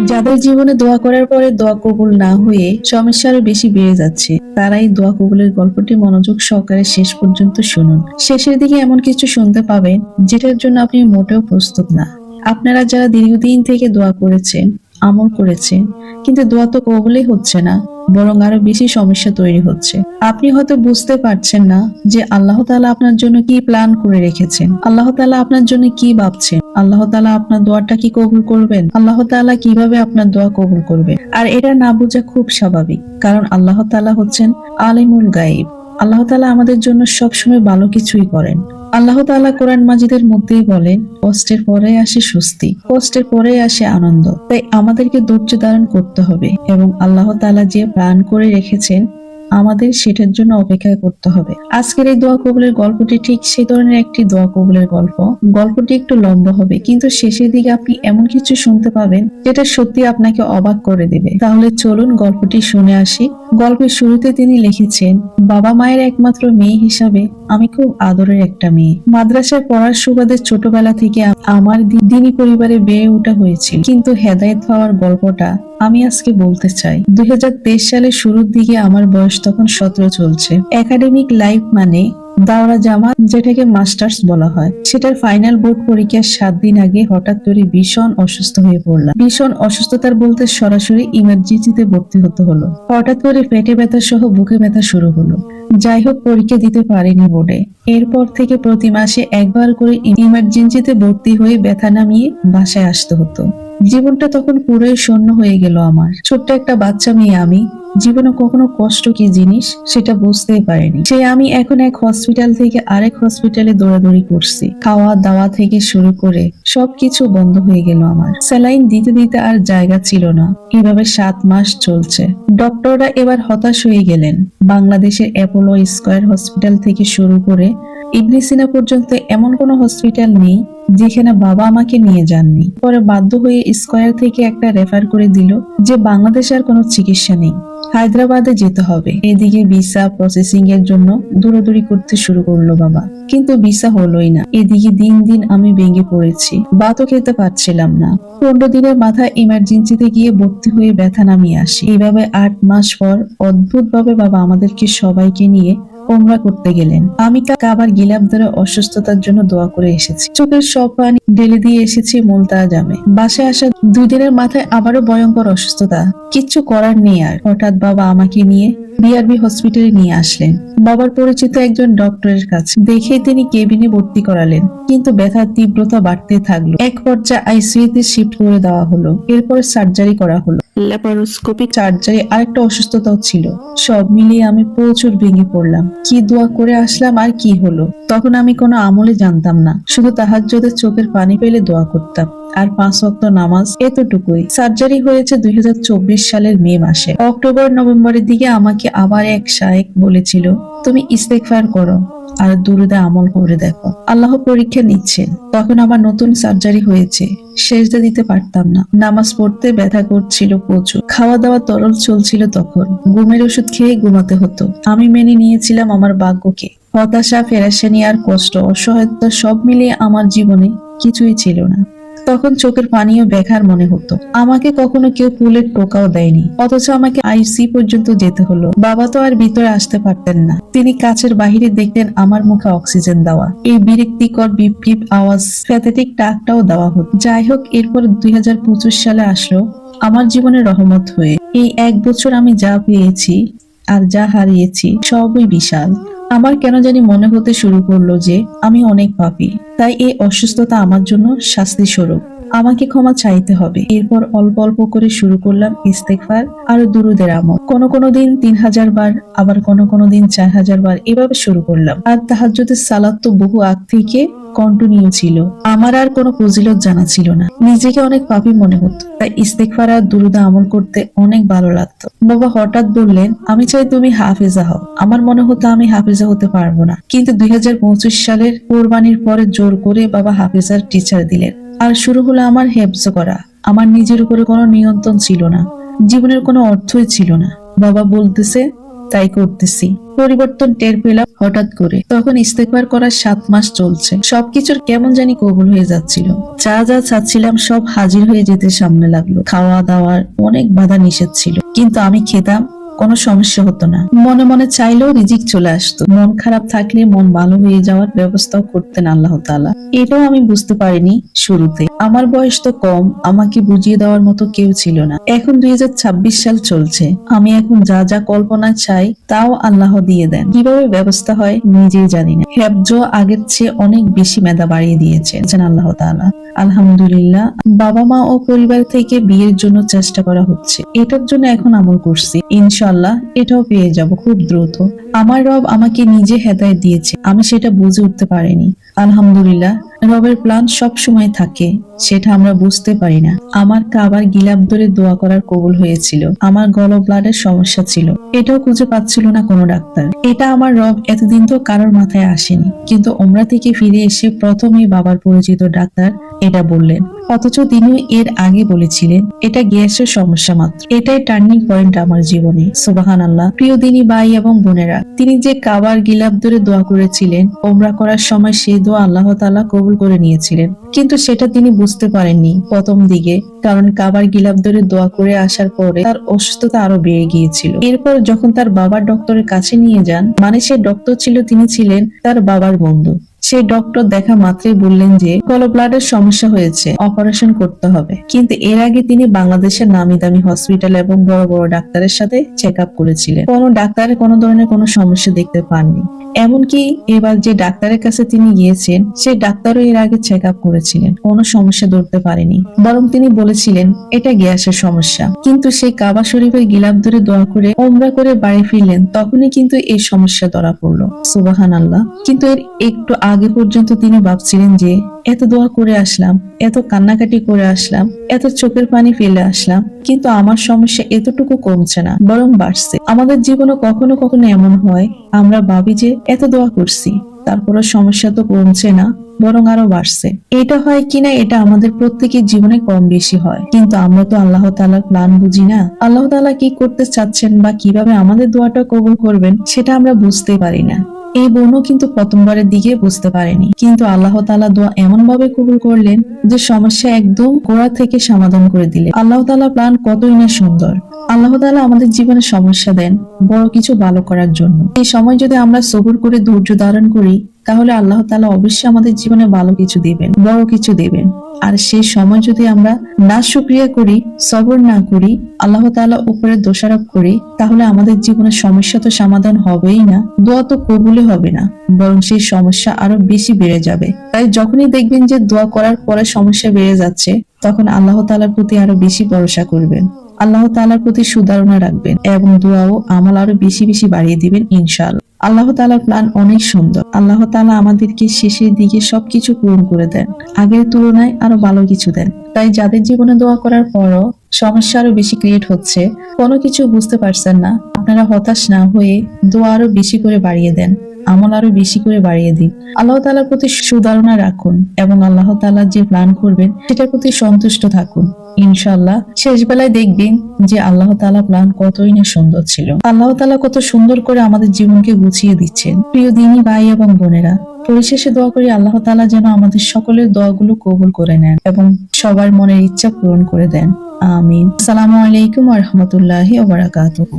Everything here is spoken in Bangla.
যাদের জীবনে দোয়া করার পরে দোয়া কবুল না হয়ে সমস্যা আরো বেশি বেড়ে যাচ্ছে, তারাই দোয়া কবুলের গল্পটি মনোযোগ সহকারে শেষ পর্যন্ত শুনুন। শেষের দিকে এমন কিছু শুনতে পাবেন যেটার জন্য আপনি মোটেও প্রস্তুত না। আপনারা যারা দীর্ঘদিন থেকে দোয়া করেছেন, আমল করেছেন, কিন্তু দোয়া তো কবুলই হচ্ছে না, বরং আরো বেশি সমস্যা তৈরি হচ্ছে। আপনি হয়তো বুঝতে পারছেন না যে আল্লাহ তাআলা আপনার জন্য কি প্ল্যান করে রেখেছেন, আল্লাহ তাআলা আপনার জন্য কি ভাবছেন, আল্লাহ তাআলা আপনার দোয়াটা কি কবুল করবেন, আল্লাহ তাআলা কিভাবে আপনার দোয়া কবুল করবেন। আর এটা না বোঝা খুব স্বাভাবিক, কারণ আল্লাহ তাআলা হচ্ছেন আলিমুল গায়ব। আল্লাহ তাআলা আমাদের জন্য সবসময় ভালো কিছুই করেন। আল্লাহ তাআলা কোরআন মাজিদের মধ্যেই বলেন, কষ্টের পরে আসে স্বস্তি, কষ্টের পরে আসে আনন্দ। তাই আমাদেরকে ধৈর্য ধারণ করতে হবে এবং আল্লাহ তাআলা যে প্ল্যান করে রেখেছেন আমাদের সেটার জন্য অপেক্ষা করতে হবে। আজকের এই দোয়া কবুলের গল্পটি ঠিক সেই ধরনের একটি দোয়া কবুলের গল্প। গল্পটি একটু লম্বা হবে, কিন্তু শেষের দিকে আপনি এমন কিছু শুনতে পাবেন যেটা সত্যি আপনাকে অবাক করে দিবে। তাহলে চলুন গল্পটি শুনে আসি। গল্পের শুরুতে তিনি লিখেছেন, বাবা মায়ের একমাত্র মেয়ে হিসাবে আমি খুব আদরের একটা মেয়ে। মাদ্রাসায় পড়ার সুবাদে ছোটবেলা থেকে আমার দিনী পরিবারে বেড়ে ওঠা হয়েছিল, কিন্তু হেদায়েত হওয়ার গল্পটা আমি আজকে বলতে চাই। 2023 সালের শুরুর দিকে আমার বয়স তখন 17 চলছে। একাডেমিক লাইফ মানে দাওরা জামাত, যেটাকে মাস্টার্স বলা হয়, সেটার ফাইনাল বোর্ড পরীক্ষার 7 দিন আগে হঠাৎ করে ভীষণ অসুস্থ হয়ে পড়লাম। ভীষণ অসুস্থতার বলতে সরাসরি ইমার্জেন্সিতে ভর্তি হতে হলো। হঠাৎ করে পেটে ব্যথা সহ বুকে ব্যথা শুরু হলো। যাই হোক, পরীক্ষা দিতে পারিনি বোর্ডে। এরপর থেকে প্রতি মাসে একবার করে ইমার্জেন্সিতে ভর্তি হয়ে ব্যথা নামিয়ে বাসায় আসতে হতো। জীবনটা তখন পুরোই শূন্য হয়ে গেল আমার। ছোট্ট একটা বাচ্চা মেয়ে আমি, জীবনে কখনো কষ্ট কি জিনিস সেটা বুঝতেই পারিনি। সে আমি এখন এক হসপিটাল থেকে আরেক হসপিটালে দৌড়াদৌড়ি করছি। খাওয়া দাওয়া থেকে শুরু করে সবকিছু বন্ধ হয়ে গেল আমার। স্যালাইন দিতে দিতে আর জায়গা ছিল না। এভাবে 7 মাস চলছে। ডক্টররা এবার হতাশ হয়ে গেলেন। বাংলাদেশের অ্যাপোলো স্কয়ার হসপিটাল থেকে শুরু করে ইবনে সিনা পর্যন্ত এমন কোনো হসপিটাল নেই যেখানে বাবা আমাকে নিয়ে যাননি। পরে বাধ্য হয়ে স্কয়ার থেকে একটা রেফার করে দিল যে বাংলাদেশে আর কোনো চিকিৎসা নেই, হায়দ্রাবাদে যেতে হবে। এদিকে ভিসা প্রসেসিং এর জন্য দৌড়াদৌড়ি করতে শুরু করলো বাবা, কিন্তু ভিসা হলোই না। এদিকে দিন দিন আমি ভেঙে পড়েছি, ভাতও খেতে পারছিলাম না। 15 দিনের মাথায় ইমার্জেন্সিতে গিয়ে ভর্তি হয়ে ব্যথা নামিয়ে আসি। এইভাবে 8 মাস পর অদ্ভুত ভাবে বাবা আমাদেরকে সবাইকে নিয়ে ওমরা করতে গেলেন। আমি কাবার গিলাফ ধরে অসুস্থতার জন্য দোয়া করে এসেছি। চোখের সব পানি ঢেলে দিয়ে এসেছি মুলতাজামে। বাসায় আসা 2 দিনের মাথায় আবারও ভয়ঙ্কর অসুস্থতা। কিচ্ছু করার নেই আর। হঠাৎ বাবা আমাকে নিয়ে বিআরবি হসপিটালে নিয়ে আসলেন বাবার পরিচিত একজন ডক্টরের কাছে। দেখে তিনি কেবিনে ভর্তি করালেন, কিন্তু ব্যথার তীব্রতা বাড়তে থাকলো। এক পর্যায়ে আইসিইউ তে শিফট করে দেওয়া হলো। এরপর সার্জারি করা হলো। ল্যাপারোস্কোপিক সার্জারি, আরেকটা অসুস্থতাও ছিল। সব মিলিয়ে আমি প্রচুর ভেঙে পড়লাম। কি দোয়া করে আসলাম আর কি হলো। তখন আমি কোনো আমলে জানতাম না, শুধু তাহাজ্জুদে চোখের পানি পেলে দোয়া করতাম আর 5 ওয়াক্ত নামাজ, এতটুকুই। সার্জারি হয়েছে 2024 সালের মে মাসে। অক্টোবর নভেম্বরের দিকে আমাকে আবার এক শায়েখ বলেছিল, তুমি ইস্তেগফার করো আর দুরুদে আমল করে দেখো, আল্লাহ পরীক্ষা নিচ্ছেন। তখন আবার নতুন সার্জারি হয়েছে। সেজদা দিতে পারতাম না, নামাজ পড়তে ব্যথা করছিল প্রচুর, খাওয়া দাওয়া তরল চলছিল। তখন ঘুমের ওষুধ খেয়ে ঘুমাতে হতো। আমি মেনে নিয়েছিলাম আমার ভাগ্যকে। হতাশা, ফেরেশানি আর কষ্ট, অসহায়তা সব মিলিয়ে আমার জীবনে কিছুই ছিল না। তখন চোখের পানিও বেকার মনে হতো। আমাকে কখনো কেউ ফুলের টোকাও দেয়নি, অথচ আমাকে আইসি পর্যন্ত যেতে হলো। বাবা তো আর ভিতরে আসতে পারতেন না, তিনি কাছের বাহিরে দেখতেন আমার মুখে অক্সিজেন দেওয়া, এই বিরক্তিকর বিপ বিপ আওয়াজ, প্যাথেটিক টাকটাও দেওয়া হতো। যাই হোক, এরপর 2025 সালে আসলো আমার জীবনে রহমত হয়ে। এই 1 বছর আমি যা পেয়েছি আর যা হারিয়েছি সবই বিশাল। আমার কেন জানি মনে হতে শুরু করলো যে আমি অনেক পাপী, তাই এই অসুস্থতা আমার জন্য শাস্তি স্বরূপ। আমাকে ক্ষমা চাইতে হবে। এরপর অল্প অল্প করে শুরু করলাম ইস্তেগফার আর দুরুদের আমল। কোনো দিন 3000 বার, আবার কোনো দিন 4000 বার, এভাবে শুরু করলাম। আর তাহাজ্জুদের সালাত তো বহু আগ থেকে কন্টিনিউ ছিল। আমার আর কোনো ফজিলত জানা ছিল না, নিজেকে অনেক পাপী মনে হতো। তাই ইস্তেগফার আর দুরুদ আমল করতে অনেক ভালো লাগতো। বাবা হঠাৎ বললেন, আমি চাই তুমি হাফেজা হও। আমার মনে হতো আমি হাফেজা হতে পারবো না, কিন্তু 2025 সালের কোরবানির পরে জোর করে বাবা হাফেজার টিচার দিলেন। আর শুরু হলো আমার হেফজ করা। আমার নিজের উপরে কোনো নিয়ন্ত্রণ ছিল না, জীবনের কোনো অর্থই ছিল না। বাবা বলতেছে, তাই করতেছি। পরিবর্তন টের পেলাম হঠাৎ করে, তখন ইস্তেগফার করার 7 মাস চলছে। সবকিছুর কেমন জানি কবুল হয়ে যাচ্ছিল। যা যা চাচ্ছিলাম সব হাজির হয়ে যেতে সামনে লাগলো। খাওয়া দাওয়ার অনেক বাধা নিষেধ ছিল, কিন্তু আমি খেতাম, কোনো সমস্যা হতো না। মনে মনে চাইলেও রিজিক চলে আসতো। মন খারাপ থাকলে মন ভালো হয়ে যাওয়ার ব্যবস্থাও করতেন আল্লাহ তাআলা। এটাও আমি বুঝতে পারিনি শুরুতে। আমার বয়স তো কম, আমাকে বুঝিয়ে দেওয়ার মতো কেউ ছিল না। এখন 2026 সাল চলছে। আমি এখন যা যা কল্পনা চাই তাও আল্লাহ দিয়ে দেন। কিভাবে ব্যবস্থা হয় নিজেই জানি না। হেফজ আগের চেয়ে অনেক বেশি মেধা বাড়িয়ে দিয়েছেন আল্লাহ তাআলা। আলহামদুলিল্লাহ। বাবা মা ও পরিবার থেকে বিয়ের জন্য চেষ্টা করা হচ্ছে। এটার জন্য এখন আমল করছি, ইনশাআল্লাহ এটাও পেয়ে যাব খুব দ্রুত। আমার রব আমাকে নিজে হেদায়েত দিয়েছে, আমি সেটা বুঝে উঠতে পারিনি। আলহামদুলিল্লাহ। রবের প্ল্যান সব সময় থাকে, সেটা আমরা বুঝতে পারি না। আমার কাবার গিলাফ ধরে দোয়া করার কবুল হয়েছিল। আমার গল ব্লাডের সমস্যা ছিল, এটাও খুঁজে পাচ্ছিল না কোনো ডাক্তার। এটা আমার রব এতদিন তো কারোর মাথায় আসেনি, কিন্তু ওমরা থেকে ফিরে এসে প্রথমেই বাবার পরিচিত ডাক্তার এটা বললেন। অথচ তিনি এর আগে বলেছিলেন এটা গ্যাসের সমস্যা মাত্র। এটাই টার্নিং পয়েন্ট আমার জীবনে। সুবহানাল্লাহ। প্রিয় দিনী ভাই এবং বোনেরা, তিনি যে কাবার গিলাফ ধরে দোয়া করেছিলেন, ওমরা করার সময় সেই দোয়া আল্লাহ তাআলা কবুল করে নিয়েছিলেন, কিন্তু সেটা তিনি বুঝতে পারেননি প্রথম দিকে। কারণ কাবার গিলাফ ধরে দোয়া করে আসার পরে তার অসুস্থতা আরো বেড়ে গিয়েছিল। এরপর যখন তার বাবার ডক্টরের কাছে নিয়ে যান, মানে সে ডক্টর ছিল, তিনি ছিলেন তার বাবার বন্ধু। সেই ডক্টর দেখা মাত্রই বললেন যে গলব্লাডার সমস্যা হয়েছে, অপারেশন করতে হবে। কিন্তু এর আগে তিনি বাংলাদেশের নামি দামি হসপিটাল এবং বড় বড় ডাক্তারের সাথে চেক আপ করেছিলেন। কোনো ডাক্তারে কোনো ধরনের কোনো সমস্যা দেখতে পাননি। এমনকি এবার যে ডাক্তারের কাছে তিনি গিয়েছেন, সেই ডাক্তারও এর আগে চেক আপ করেছিলেন, কোনো সমস্যা ধরতে পারেনি। বরং তিনি বলেছিলেন এটা গ্যাসের সমস্যা। কিন্তু সেই কাবা শরীফের গিলাফ ধরে দোয়া করে ওমরা করে বাড়ি ফিরলেন, তখনই কিন্তু এই সমস্যা ধরা পড়লো। সুবহানাল্লাহ। কিন্তু এর একটু আগে পর্যন্ত তিনি ভাবছিলেন যে এত দোয়া করে আসলাম, এত কান্নাকাটি করে আসলাম, এত চোখের পানি ফেলে আসলাম, কিন্তু আমার সমস্যা এতটুকু কমছে না, বরং বাড়ছে। আমাদের জীবনে কখনো কখনো এমন হয়, আমরা ভাবি যে এত দোয়া করছি, তারপরে সমস্যা তো কমছে না, বরং আরো বাড়ছে। এটা হয় কিনা এটা আমাদের প্রত্যেকের জীবনে কম বেশি হয়, কিন্তু আমরা তো আল্লাহ তাআলার প্ল্যান বুঝি না। আল্লাহ তাআলা কি করতে চাচ্ছেন বা কিভাবে আমাদের দোয়াটা কবুল করবেন সেটা আমরা বুঝতে পারি না। এই বোনও কিন্তু প্রথমবারের দিকে বুঝতে পারেনি, কিন্তু আল্লাহ তাআলা দোয়া এমন ভাবে কবুল করলেন যে সমস্যা একদম গোড়া থেকে সমাধান করে দিলেন। আল্লাহ তাআলা প্ল্যান কতই না সুন্দর। আল্লাহ তাআলা আমাদের জীবনে সমস্যা দেন বড় কিছু ভালো করার জন্য। এই সময় যদি আমরা সবুর করে ধৈর্য ধারণ করি, তাহলে আল্লাহ তাআলা অবশ্যই আমাদের জীবনে ভালো কিছু দিবেন, বড় কিছু দিবেন। আর সেই সময় যদি আমরা না শুকরিয়া করি, সবর না করি, আল্লাহ তাআলা উপরে দোষারোপ করি, তাহলে আমাদের জীবনের সমস্যা তো সমাধান হবেই না, দোয়া তো কবুলই হবে না, বরং সেই সমস্যা আরো বেশি বেড়ে যাবে। তাই যখনই দেখবেন যে দোয়া করার পরে সমস্যা বেড়ে যাচ্ছে, তখন আল্লাহ তাআলার প্রতি আরো বেশি ভরসা করবেন, আল্লাহ তাআলার প্রতি সুধারণা রাখবেন এবং দোয়া ও আমল আরো বেশি বেশি বাড়িয়ে দিবেন ইনশাআল্লাহ। আল্লাহ তাআলার প্ল্যান অনেক সুন্দর। আল্লাহ তাআলা আমাদেরকে শেষের দিকে সবকিছু পূরণ করে দেন, আগের তুলনায় আরো ভালো কিছু দেন। তাই যাদের জীবনে দোয়া করার পরও সমস্যা আরো বেশি ক্রিয়েট হচ্ছে, কোনো কিছু বুঝতে পারছেন না, আপনারা হতাশ না হয়ে দোয়া আরো বেশি করে বাড়িয়ে দেন, আমল আরো বেশি করে বাড়িয়ে দিন। আল্লাহ তাআলার প্রতি সুধারণা রাখুন এবং আল্লাহ তাআলা যে প্ল্যান করবেন সেটার প্রতি সন্তুষ্ট থাকুন। ইনশাআল্লাহ শেষ বেলায় দেখবেন যে আল্লাহ তাআলা প্ল্যান কতই না সুন্দর ছিল। আল্লাহ তাআলা কত সুন্দর করে আমাদের জীবনকে গুছিয়ে দিচ্ছেন। প্রিয় দিনী ভাই এবং বোনেরা, পরিশেষে দোয়া করি আল্লাহ তাআলা যেন আমাদের সকলের দোয়াগুলো কবুল করে নেন এবং সবার মনের ইচ্ছা পূরণ করে দেন। আমিন। আসসালামু আলাইকুম ওয়া রাহমাতুল্লাহি ওয়া বারাকাতুহু।